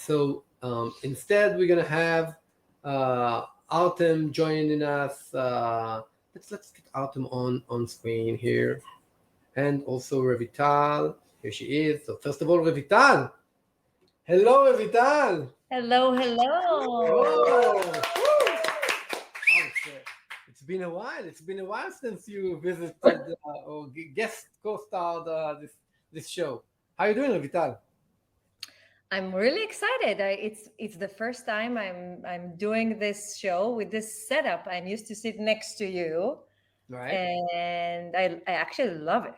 So instead, we're gonna have Artem joining us. Let's get Artem on screen here, and also Revital. Here she is. So first of all, Revital. Hello, Revital. Hello, hello. Oh, woo. It's been a while. It's been a while since you visited or guest co-starred this show. How you doing, Revital? I'm really excited. It's the first time I'm doing this show with this setup. I'm used to sit next to you, Right. and I actually love it.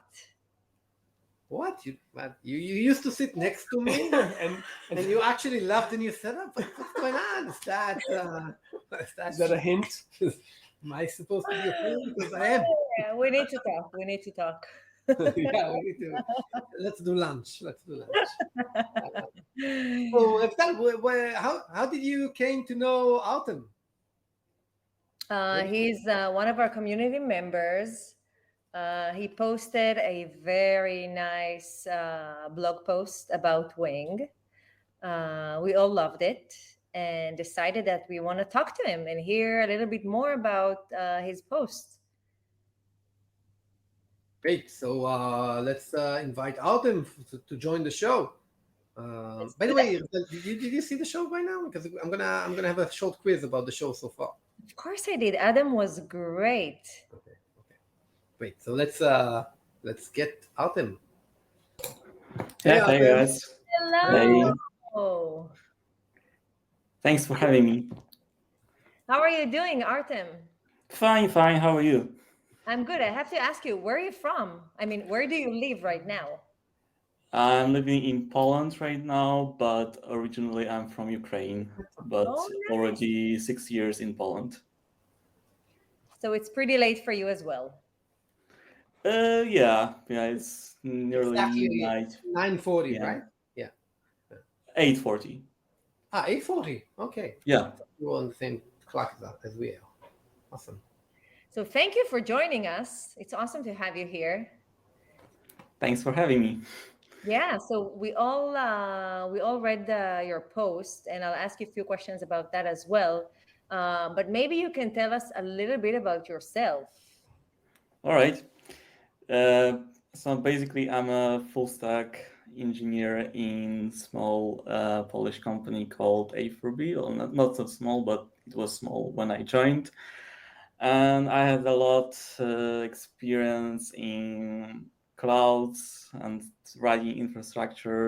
You used to sit next to me, and you actually love the new setup. What's going on? Is that a hint? Am I supposed to be a fool? Because I am. Yeah, we need to talk. We need to talk. Yeah, we need to. Let's do lunch. Let's do lunch. So, how did you came to know Autumn? He's one of our community members. He posted a very nice blog post about Wing. We all loved it and decided that we want to talk to him and hear a little bit more about his post. Great. So let's invite Autumn to join the show. Let's By do the that. way, did you see the show by now? Because I'm gonna have a short quiz about the show so far. Of course I did. Adam was great. Okay. Okay. Great. So let's get Autumn. Hey, Yeah, hey Autumn. guys. Hey, Hello. thanks for having me. How are you doing, Artem? Fine, fine. How are you? I'm good. I have to ask you, where are you from? I mean, where do you live right now? I'm living in Poland right now, but originally I'm from Ukraine, but Oh, nice. already 6 years in Poland. So it's pretty late for you as well. Yeah, it's It's nearly actually night. 9:40, Yeah, right? Yeah. 8:40. 8:40. Okay. Yeah, We're on the same clock as we are. Awesome. So thank you for joining us. It's awesome to have you here. thanks for having me. Yeah, so we all read your post, and I'll ask you a few questions about that as well. But maybe you can tell us a little bit about yourself. All right. Uh, so basically, I'm a full stack engineer in small Polish company called A4B. Well, not so small, but it was small when I joined. And I had a lot experience in clouds and writing infrastructure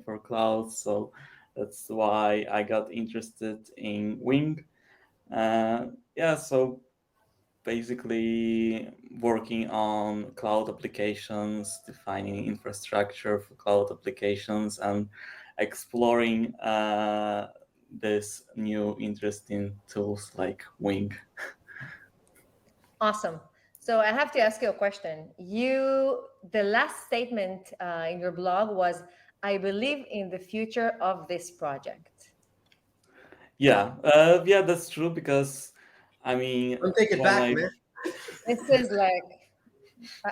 for clouds. So that's why I got interested in Wing. Yeah, so basically working on cloud applications, defining infrastructure for cloud applications, and exploring this new interesting tools like Wing. Awesome. So I have to ask you a question. The last statement in your blog was, "I believe in the future of this project." Yeah, yeah, that's true because I mean, Don't take it when back, I man. This is like,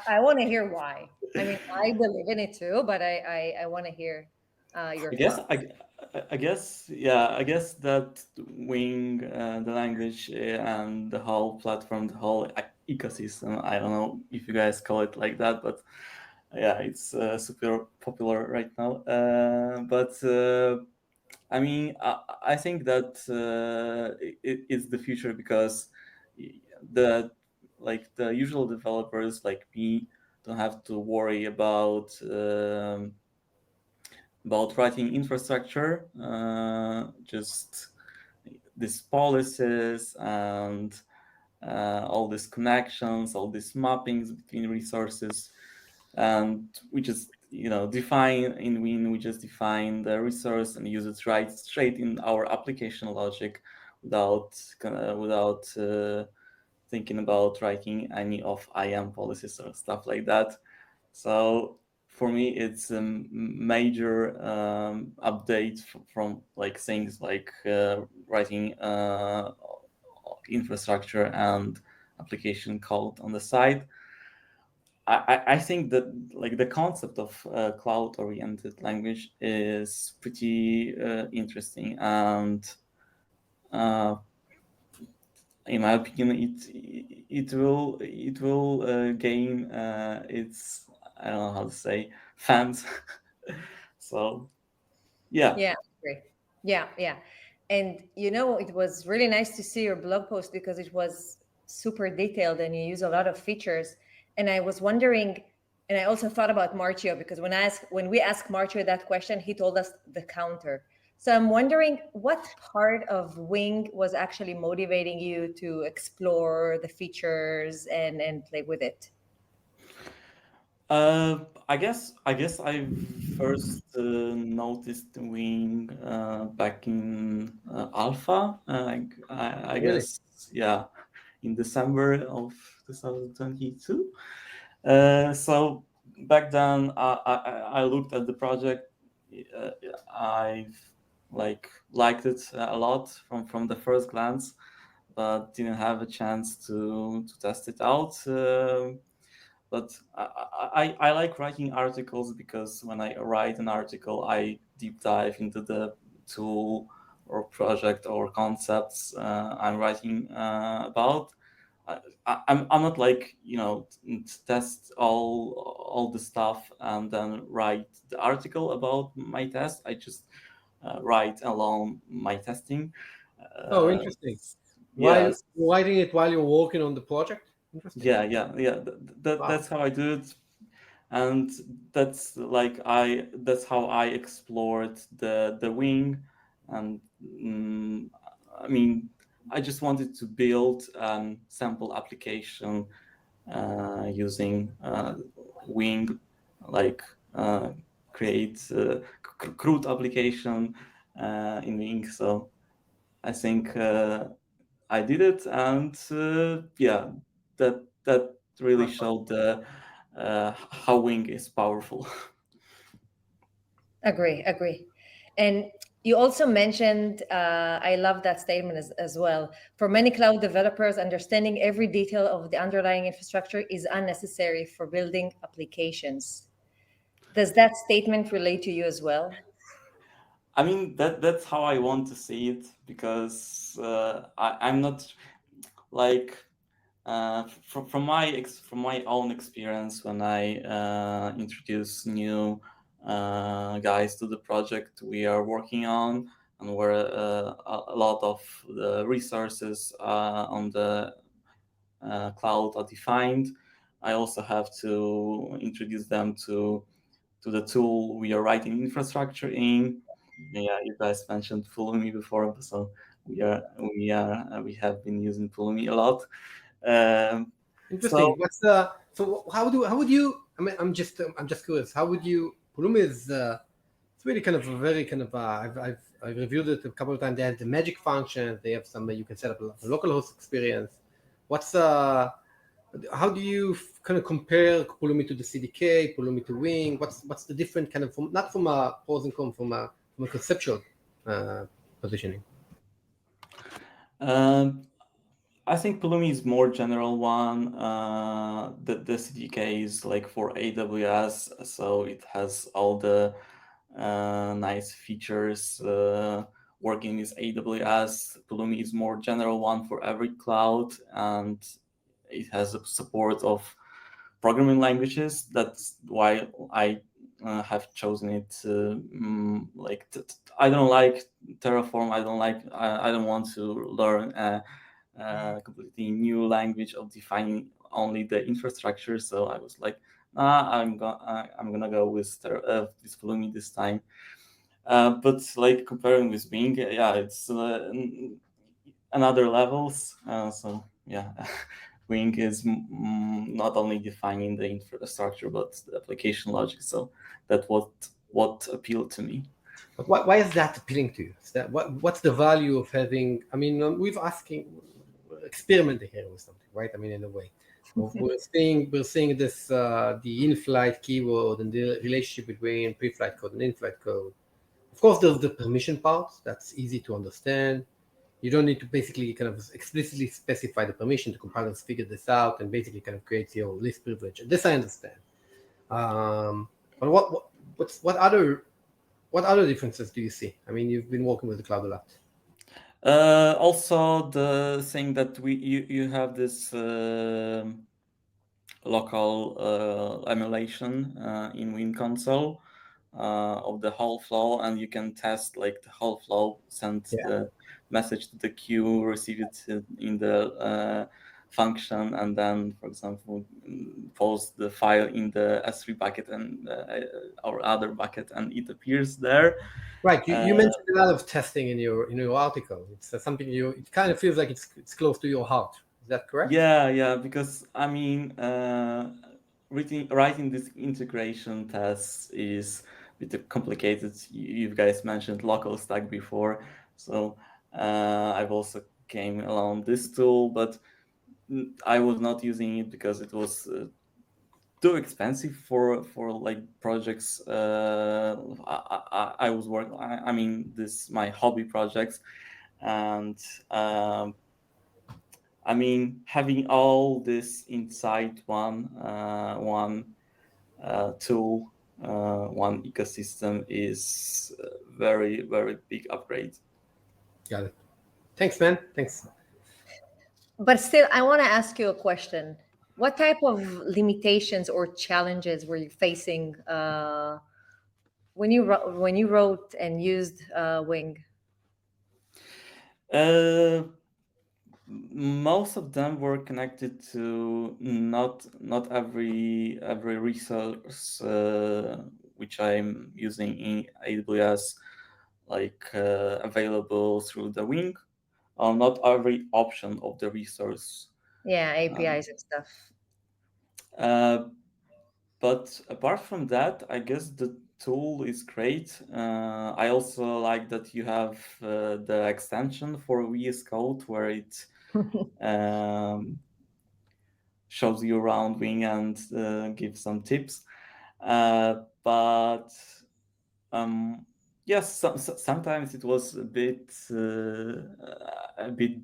I want to hear why. I mean, I believe in it too, but I want to hear your I guess thoughts. I guess yeah, I guess that Wing, the language and the whole platform, the whole ecosystem. I don't know if you guys call it like that, but yeah, it's super popular right now. But I mean, I think that it's the future because the the usual developers like me don't have to worry about writing infrastructure, just these policies and all these connections, all these mappings between resources, and we just define in Win. We just define the resource and use it right straight in our application logic without thinking about writing any of IAM policies or stuff like that. So for me, it's a major update from like things like writing infrastructure and application code on the side. I think that like the concept of cloud-oriented language is pretty interesting, and in my opinion, it will gain its, I don't know how to say, fans. So yeah. Yeah, great. Yeah. And it was really nice to see your blog post because it was super detailed and you use a lot of features. And I was wondering, and I also thought about Marcio because when we asked Marcio that question, he told us the counter. So I'm wondering what part of Wing was actually motivating you to explore the features and play with it. I guess I first noticed Wing back in Alpha. I Really? guess, yeah, in December of 2022. So back then, I looked at the project. Uh, I've liked it a lot from the first glance, but didn't have a chance to test it out. But I like writing articles because when I write an article, I deep dive into the tool or project or concepts I'm writing about. I'm not like, to test all the stuff and then write the article about my test. I just write along my testing. Oh, Uh, interesting. While yes, writing it while you're working on the project. Interesting. yeah. Wow. That's how I do it, and that's how I explored the wing, and I mean, I just wanted to build sample application using wing, like create CRUD application in wing. So I think I did it, and yeah, that really showed how wing is powerful. Agree. And you also mentioned, I love that statement as well. For many cloud developers, understanding every detail of the underlying infrastructure is unnecessary for building applications. Does that statement relate to you as well? I mean, that's how I want to see it, because I'm not like from my own experience, when I introduce new guys to the project we are working on, and where a lot of the resources on the cloud are defined, I also have to introduce them to the tool we are writing infrastructure in. Yeah, you guys mentioned Pulumi before, so we have been using Pulumi a lot. Interesting. So What's the so how would you? I mean, I'm just curious. How would you? Pulumi is it's really kind of a very kind of I've reviewed it a couple of times. They have the magic functions. They have some you can set up a local host experience. What's how do you kind of compare Pulumi to the CDK, Pulumi to Wing? What's the different kind of not from a pros and cons, from a conceptual positioning? um, I think Pulumi is more general one. The CDK is like for AWS, so it has all the nice features working with AWS. Pulumi is more general one for every cloud, and it has a support of programming languages. That's why I have chosen it. I don't like Terraform. I don't want to learn a completely new language of defining only the infrastructure. So I was like, I'm gonna go with this Pulumi this time. But like comparing with Bing, yeah, it's another levels. So yeah, Wing is not only defining the infrastructure but the application logic. So that what appealed to me. But why is that appealing to you? Is that what's the value of having? I mean, we've we're experimenting here with something, right? I mean, in a way, we're seeing this the in-flight keyword and the relationship between pre-flight code and in-flight code. Of course, there's the permission part that's easy to understand. You don't need to basically kind of explicitly specify the permission. The compilers figure this out and basically kind of creates your least privilege. And this I understand. But what other differences do you see? I mean, you've been working with the cloud a lot. Also, the thing that you have this local emulation in Win console of the whole flow, and you can test like the whole flow, send the message to the queue, receive it in the function, and then, for example, post the file in the S3 bucket and our other bucket, and it appears there. Right. You mentioned a lot of testing in your article. It's something it kind of feels like it's close to your heart. Is that correct? Yeah, because I mean, writing this integration tests is a bit complicated. You guys mentioned local stack before, so I've also came along this tool, but I was not using it because it was too expensive for like projects. I was working. I mean, this my hobby projects, and I mean, having all this inside one tool, one ecosystem is a very, very big upgrade. Got it. Thanks, man. Thanks. But still, I want to ask you a question. What type of limitations or challenges were you facing when you wrote and used Wing? Most of them were connected to not every resource which I'm using in AWS like available through the Wing, or not every option of the resource. Yeah, APIs and stuff. But apart from that, I guess the tool is great. I also like that you have the extension for VS Code where it shows you around Wing and gives some tips. But yes, sometimes it was a bit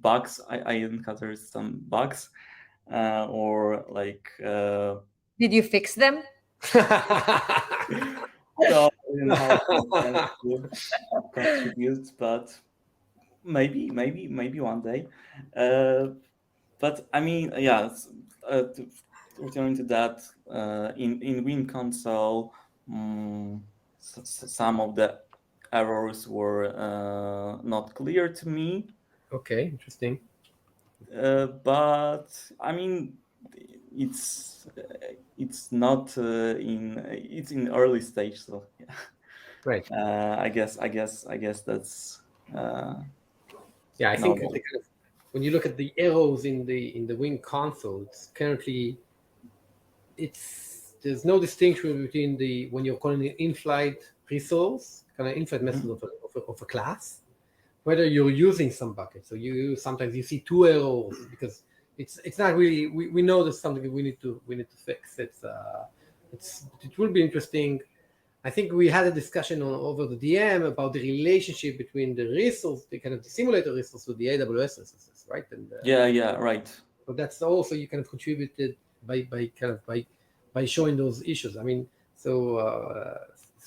bugs. I encountered some bugs, or like. Did you fix them? So I didn't have to contribute, but maybe one day. But I mean, yeah. To return to that, in Win console, some of the errors were not clear to me. Okay, interesting. But I mean, it's not it's in early stage, so yeah. Right. I guess that's yeah. I think when you look at the arrows in the Wing console, it's currently there's no distinction between when you're calling an in-flight resource, kind of in-flight method of a class, whether you're using some bucket. So sometimes you see two errors because it's not really. We know there's something that we need to fix. It will be interesting. I think we had a discussion over the DM about the relationship between the resource, the kind of the simulator resource, with the AWS resources, right? And yeah, right. But that's also you kind of contributed by showing those issues. I mean, so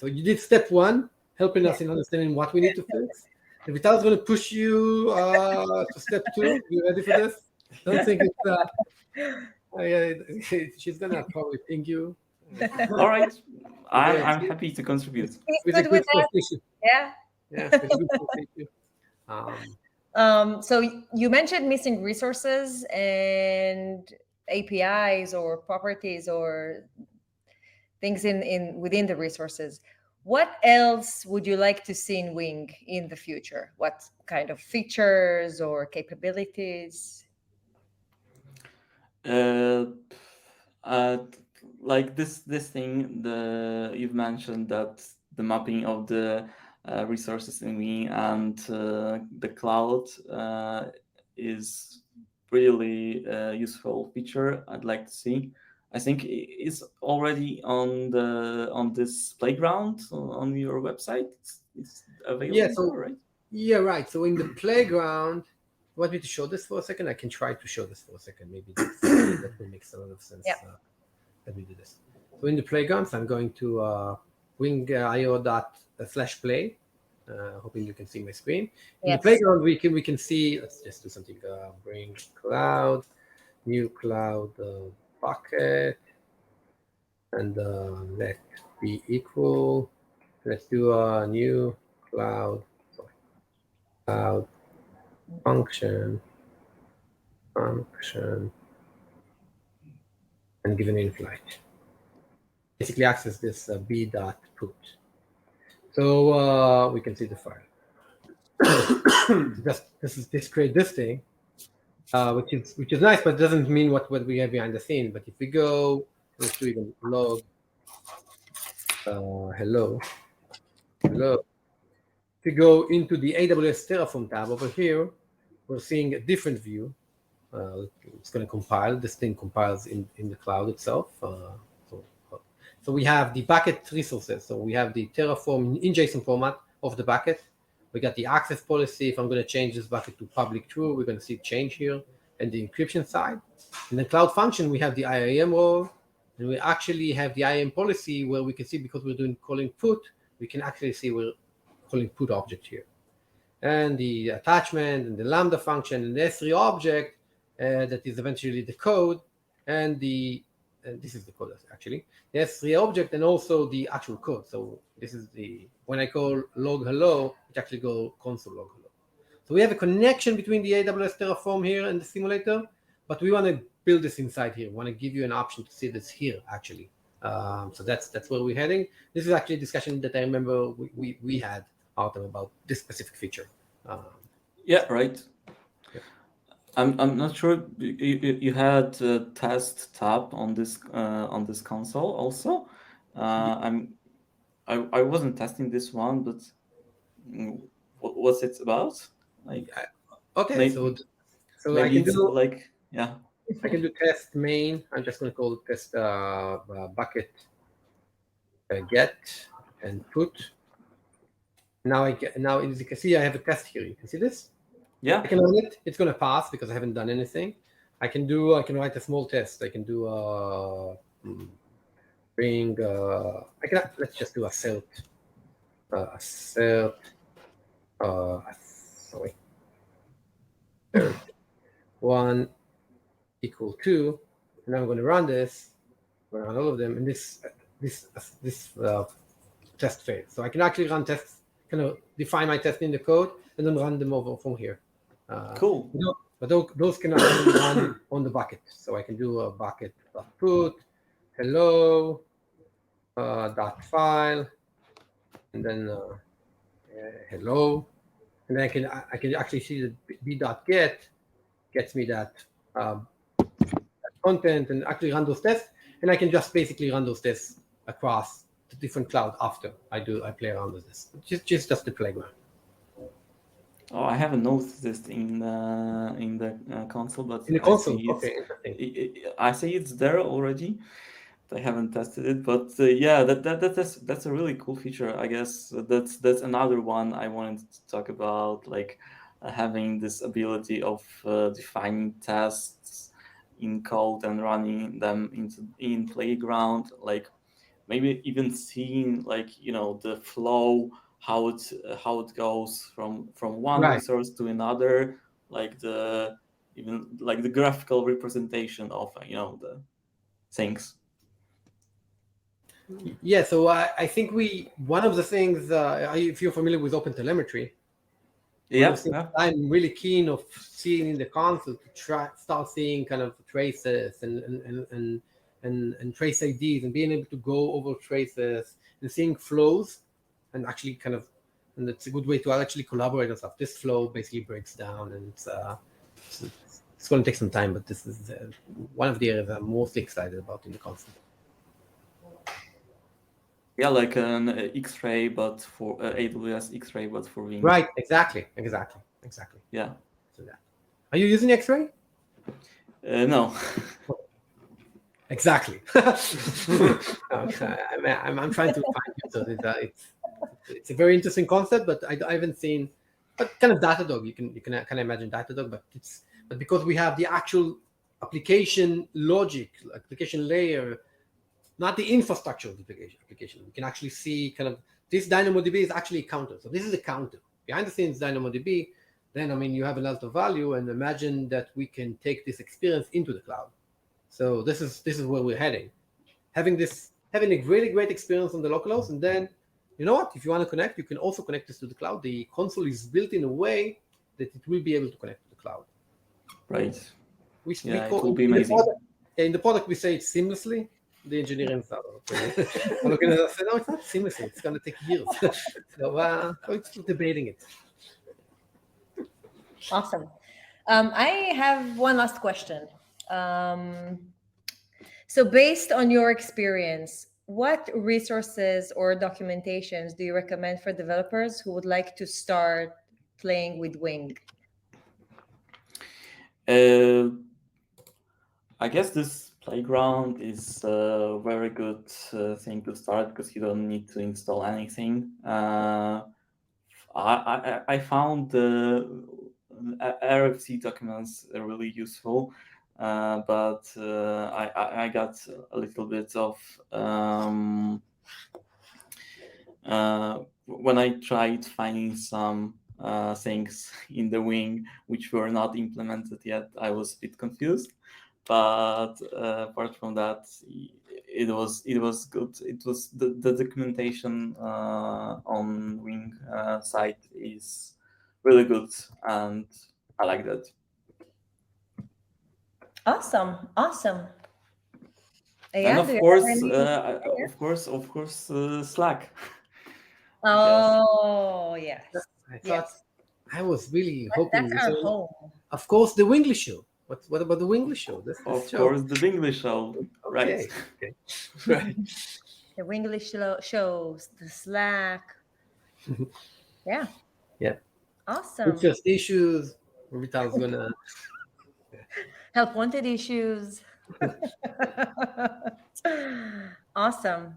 you did step one, helping us in understanding what we need to fix. And Vital's going to push you to step two. You ready for this? Don't think it's. She's gonna probably ping you. All right, I'm happy to contribute. With a good yeah. So you mentioned missing resources and APIs or properties or things within the resources. What else would you like to see in Wing in the future? What kind of features or capabilities? Like this thing you've mentioned, that the mapping of the resources in Wing and the cloud is really a useful feature I'd like to see. I think it's already on this playground on your website. It's available, right? Yeah, right. So in the playground, want me to show this for a second? I can try to show this for a second. Maybe that will make a lot of sense. Yeah. Let me do this. So in the playgrounds, I'm going to wing.io./play. Hoping you can see my screen. In Yes. the playground, we can see. Let's just do something. Bring cloud, new cloud bucket, and let be equal. Let's do a new cloud function, and give an inflight. Basically access this b.put. So we can see the file. This create this thing, which is nice, but doesn't mean what we have behind the scene. But if we go, let's do even log hello. If we go into the AWS Terraform tab over here, we're seeing a different view. It's going to compile. This thing compiles in the cloud itself. So we have the bucket resources. So we have the Terraform in JSON format of the bucket. We got the access policy. If I'm going to change this bucket to public true, we're going to see change here, and the encryption side. In the cloud function, we have the IAM role, and we actually have the IAM policy where we can see, because we're doing calling put, we can actually see we're calling put object here. And the attachment and the Lambda function and the S3 object that is eventually the code, and this is the code actually, the S3 object, and also the actual code. So this is when I call log hello, it actually goes console log hello. So we have a connection between the AWS Terraform here and the simulator, but we want to build this inside here. We want to give you an option to see this here actually. So that's where we're heading. This is actually a discussion that I remember we had, Artem, about this specific feature. Yeah, right. Yeah. I'm not sure you had a test tab on this console also. I wasn't testing this one, but what's it about? Like, okay, maybe, so maybe I can it's do like, yeah. I can do test main. I'm just going to call test bucket get and put. Now as you can see, I have a test here. You can see this. Yeah. I can run it. It's going to pass because I haven't done anything. I can write a small test. I can do let's just do assert. Sorry. 1 equal 2, and I'm going to run this. I'm going to run all of them, and this test fails. So I can actually run tests, kind of define my test in the code, and then run them over from here. Cool. But those can only run on the bucket. So I can do a bucket put hello dot file, and then hello, and then I can actually see the b.get gets me that content, and actually run those tests, and I can just basically run those tests across the different cloud after I play around with this. Just the playground. Oh, I haven't noticed this in the console, but In the console, okay, interesting. I see it's there already. I haven't tested it, but yeah, that's a really cool feature. I guess that's another one I wanted to talk about, like having this ability of defining tests in code and running them in playground, like maybe even seeing the flow, how it goes from one Right. resource to another, like the graphical representation of the things. Yeah, so I think one of the things, if you're familiar with OpenTelemetry, Yeah, I'm really keen of seeing in the console to start seeing kind of traces and trace IDs, and being able to go over traces and seeing flows, and actually and it's a good way to actually collaborate on stuff. This flow basically breaks down, and it's going to take some time, but this is one of the areas I'm mostly excited about in the console. Yeah, like an X-ray, but for AWS X-ray, but for Wing. Right, exactly. Yeah. So that. Are you using X-ray? No. Exactly. Okay. I'm trying to find it. So it's a very interesting concept, but I haven't seen but kind of Datadog. You can kind of imagine Datadog, but because we have the actual application logic, application layer, not the infrastructure of the application. We can actually see kind of this DynamoDB is actually a counter. So this is a counter. Behind the scenes DynamoDB, then you have a lot of value, and imagine that we can take this experience into the cloud. So this is where we're heading. Having a really great experience on the local host, and then you know what? If you want to connect, you can also connect this to the cloud. The console is built in a way that it will be able to connect to the cloud. Right. It will be amazing. In the product, we say it seamlessly. The engineering side looking at us, no, it's not seamlessly. It's going to take years. So it's debating it. Awesome. I have one last question. So based on your experience, what resources or documentations do you recommend for developers who would like to start playing with Wing? I guess this playground is a very good thing to start because you don't need to install anything. I found the RFC documents really useful, but I got a little bit of when I tried finding some things in the Wing which were not implemented yet, I was a bit confused. But apart from that, it was good. It was the documentation on Wing site is really good, and I like that. Awesome. And of course, Slack. Oh yes. I was really hoping. That's our home. Of course, the Winglish show. What about the Winglish show? Of course, the Winglish show. Okay. Right. Okay. Right. The Winglish shows, the Slack. Yeah. Yeah. Awesome. Just issues. Vital's gonna help wanted issues. Awesome.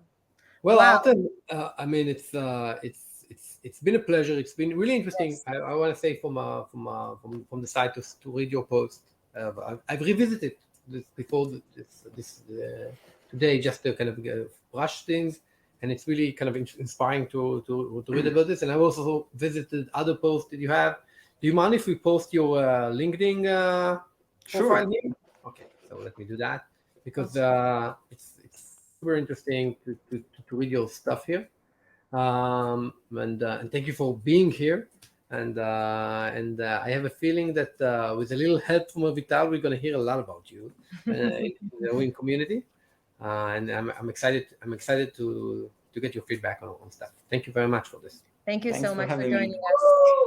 Well, wow. Artem, it's been a pleasure. It's been really interesting. Yes. I want to say from the site to read your post. I've revisited this before this today just to kind of brush things, and it's really kind of inspiring to read about this. And I've also visited other posts that you have. Do you mind if we post your LinkedIn profile here? Okay, so let me do that because it's super interesting to read your stuff here. And thank you for being here. And I have a feeling that with a little help from Vital, we're going to hear a lot about you in the Wing community. And I'm excited. I'm excited to get your feedback on stuff. Thank you very much for this. Thanks so much for joining us.